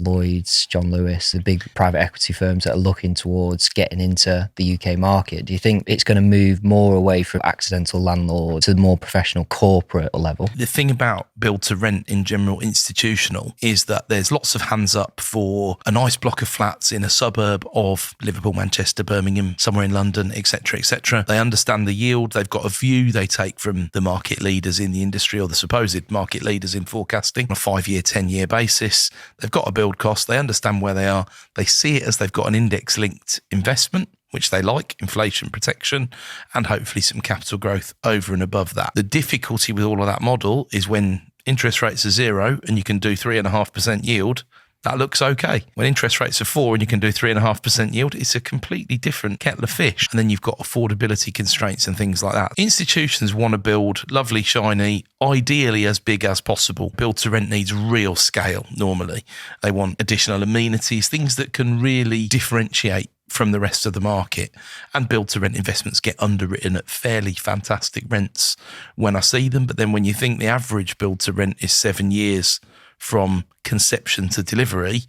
Lloyds, John Lewis, the big private equity firms that are looking towards getting into the UK market? Do you think it's going to move more away from accidental landlord to the more professional corporate level? The thing about build to rent in general institutional is that there's lots of hands up for a nice block of flats in a suburb of Liverpool, Manchester, Birmingham, somewhere in London, etc., etc. They understand the yield. They've got a view they take from the market leaders in the industry, or the supposed market leaders in forecasting, on a 5-year, 10-year basis. They've got a build cost. They understand where they are. They see it as they've got an index-linked investment, which they like, inflation protection, and hopefully some capital growth over and above that. The difficulty with all of that model is when interest rates are 0 and you can do 3.5% yield, that looks okay. When interest rates are 4 and you can do 3.5% yield, it's a completely different kettle of fish. And then you've got affordability constraints and things like that. Institutions want to build lovely, shiny, ideally as big as possible. Build to rent needs real scale normally. They want additional amenities, things that can really differentiate from the rest of the market. And build to rent investments get underwritten at fairly fantastic rents when I see them. But then when you think the average build to rent is 7 years from conception to delivery,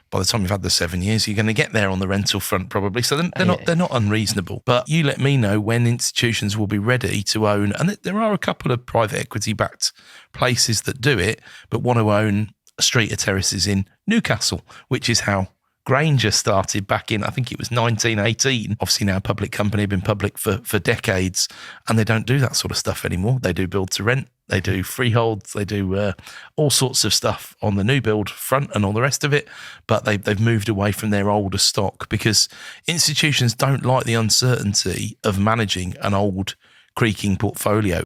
by the time you've had the 7 years, you're going to get there on the rental front probably. So they're not unreasonable. But you let me know when institutions will be ready to own. And there are a couple of private equity backed places that do it, but want to own a street of terraces in Newcastle, which is how Granger started back in, I think it was 1918. Obviously now a public company, been public for decades, and they don't do that sort of stuff anymore. They do build to rent, they do freeholds, they do all sorts of stuff on the new build front and all the rest of it, but they've moved away from their older stock because institutions don't like the uncertainty of managing an old creaking portfolio.